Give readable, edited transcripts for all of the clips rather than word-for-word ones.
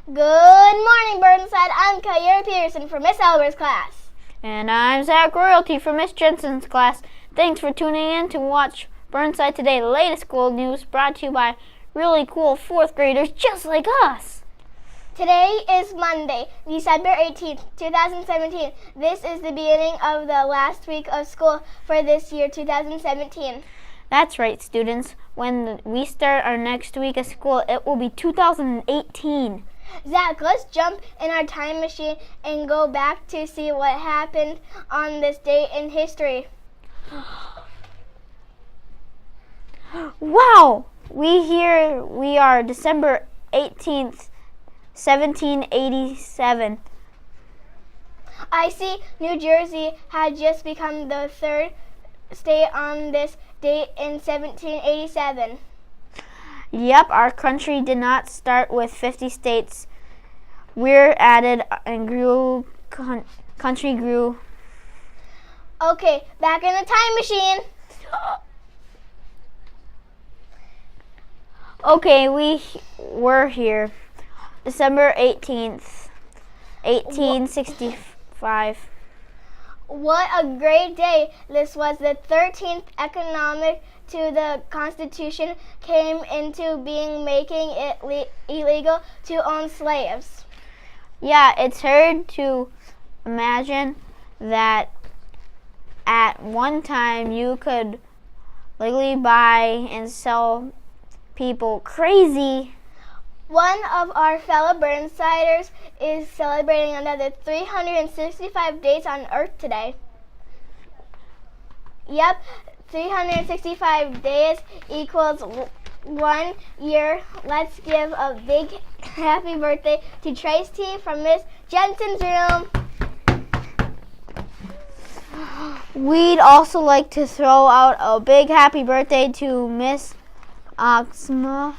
Good morning, Burnside. I'm Kyra Peterson from Miss Albert's class. And I'm Zach Royalty from Miss Jensen's class. Thanks for tuning in to watch Burnside Today, the latest school news brought to you by really cool 4th graders just like us. Today is Monday, December 18th, 2017. This is the beginning of the last week of school for this year, 2017. That's right, students. When we start our next week of school, it will be 2018. Zach, let's jump in our time machine and go back to see what happened on this day in history. Wow! We are December 18th, 1787. I see New Jersey had just become the third state on this date in 1787. Yep, our country did not start with 50 states. We're added and country grew. Okay, back in the time machine. Okay, we're here. December 18th, 1865. What a great day. This was the 13th economic to the Constitution came into being, making it illegal to own slaves. Yeah, it's hard to imagine that at one time you could legally buy and sell people crazy. One of our fellow Burnsiders is celebrating another 365 days on Earth today. Yep, 365 days equals 1 year. Let's give a big happy birthday to Tracy from Miss Jensen's room. We'd also like to throw out a big happy birthday to Miss Oxma,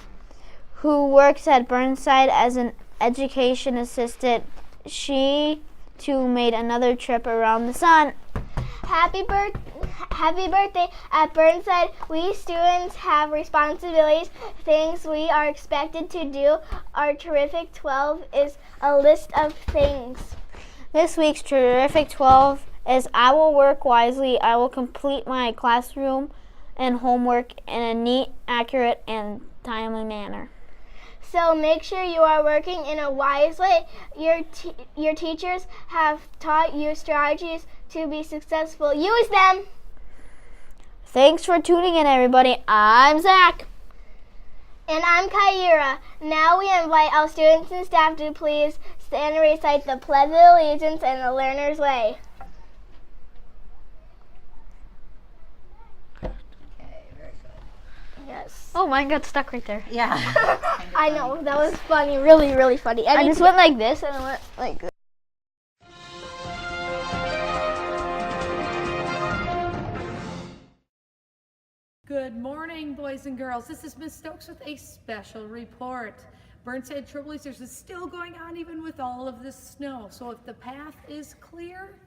who works at Burnside as an education assistant. She, too, made another trip around the sun. Happy birthday. At Burnside, we students have responsibilities, things we are expected to do. Our Terrific 12 is a list of things. This week's Terrific 12 is I will work wisely. I will complete my classroom and homework in a neat, accurate, and timely manner. So make sure you are working in a wise way. Your teachers have taught you strategies to be successful. Use them. Thanks for tuning in, everybody. I'm Zach. And I'm Kyra. Now we invite our students and staff to please stand and recite the Pledge of Allegiance and the Learner's Way. Yes. Oh, mine got stuck right there. Yeah. I know, that was funny, really, really funny. I just went like this and I went like this. Good morning, boys and girls. This is Miss Stokes with a special report. Burnside Trailblazers is still going on even with all of this snow. So if the path is clear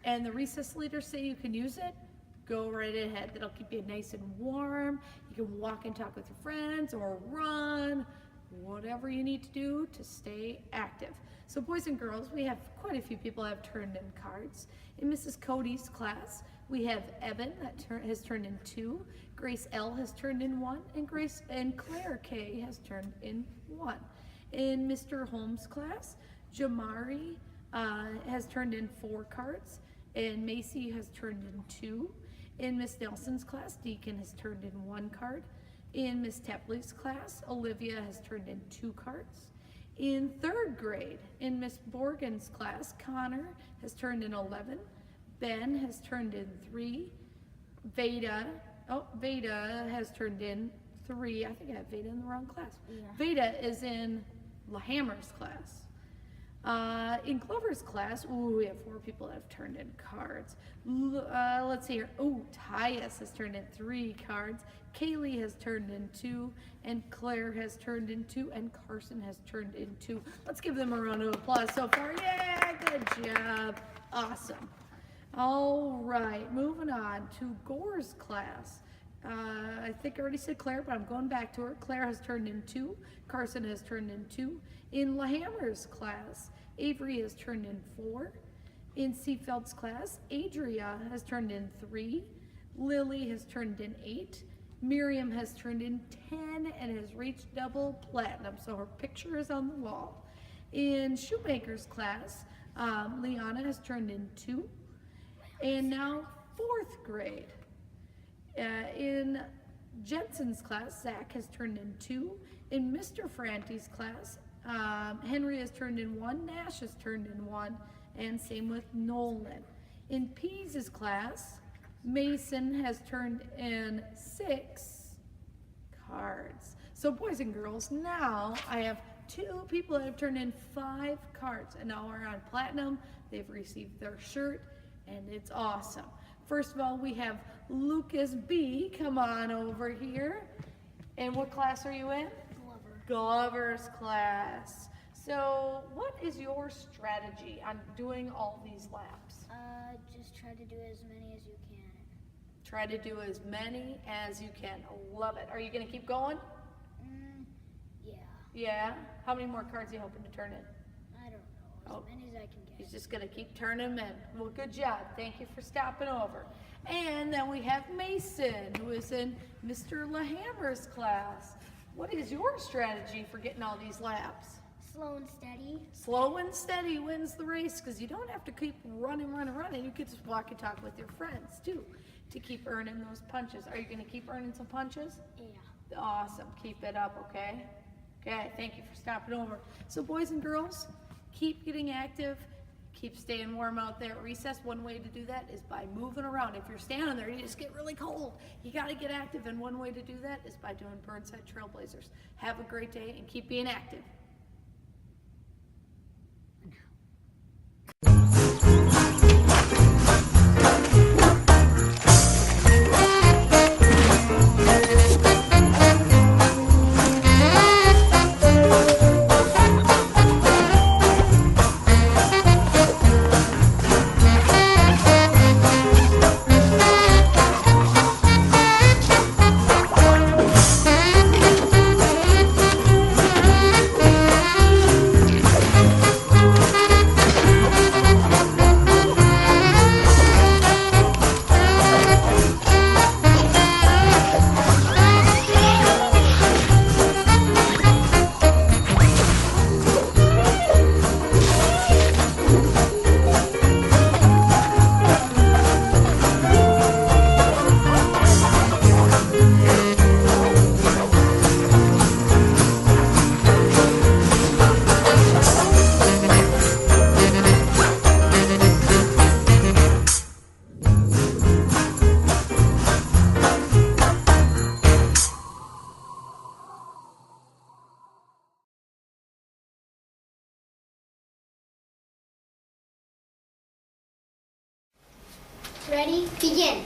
and the recess leaders say you can use it, go right ahead. That'll keep you nice and warm. You can walk and talk with your friends or run, whatever you need to do to stay active. So boys and girls, we have quite a few people have turned in cards. In Mrs. Cody's class, we have Evan that has turned in 2, Grace L has turned in 1, and Claire K has turned in 1. In Mr. Holmes' class, Jamari has turned in 4 cards, and Macy has turned in 2. In Miss Nelson's class, Deacon has turned in 1 card. In Miss Tepley's class, Olivia has turned in 2 cards. In 3rd grade, in Miss Borgen's class, Connor has turned in 11. Ben has turned in 3. Veda has turned in 3. I think I have Veda in the wrong class. Yeah. Veda is in Lahammer's class. In Clover's class, we have 4 people that have turned in cards. Let's see here. Tyus has turned in 3 cards. Kaylee has turned in 2, and Claire has turned in 2, and Carson has turned in 2. Let's give them a round of applause so far. Yeah, good job. Awesome. All right, moving on to Gore's class. I think I already said Claire, but I'm going back to her. Claire has turned in 2. Carson has turned in 2. In LaHammer's class, Avery has turned in 4. In Seafeld's class, Adria has turned in 3. Lily has turned in 8. Miriam has turned in 10 and has reached double platinum, so her picture is on the wall. In Shoemaker's class, Liana has turned in 2. And now 4th grade. In Jensen's class, Zach has turned in 2. In Mr. Franti's class, Henry has turned in 1. Nash has turned in 1. And same with Nolan. In Pease's class, Mason has turned in 6 cards. So boys and girls, now I have 2 people that have turned in 5 cards and now are on platinum. They've received their shirt and it's awesome. First of all, we have Lucas B. Come on over here. And what class are you in? Glover's class. So what is your strategy on doing all these laps? Just try to do as many as you can. Try to do as many as you can. Love it. Are you going to keep going? Yeah. Yeah? How many more cards are you hoping to turn in? I don't know. As many as I can get. He's just going to keep turning them in. Well, good job. Thank you for stopping over. And then we have Mason, who is in Mr. LaHammer's class. What is your strategy for getting all these laps? Slow and steady. Slow and steady wins the race because you don't have to keep running. You could just walk and talk with your friends too to keep earning those punches. Are you going to keep earning some punches? Yeah. Awesome. Keep it up, okay? Okay, thank you for stopping over. So boys and girls, keep getting active. Keep staying warm out there at recess. One way to do that is by moving around. If you're standing there, you just get really cold. You got to get active, and one way to do that is by doing Burnside Trailblazers. Have a great day and keep being active. Ready? Begin.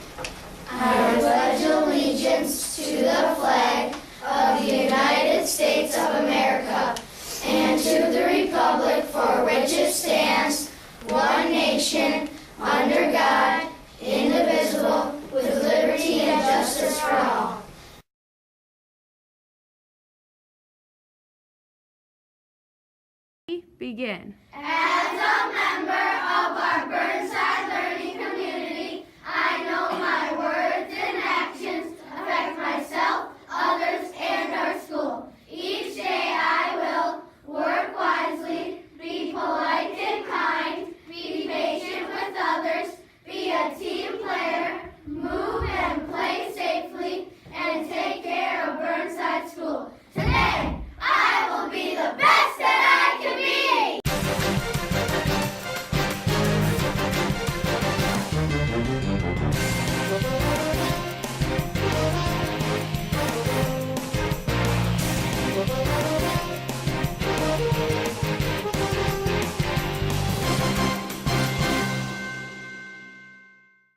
I pledge allegiance to the flag of the United States of America and to the republic for which it stands, one nation, under God, indivisible, with liberty and justice for all. Begin. As a member of our Burnside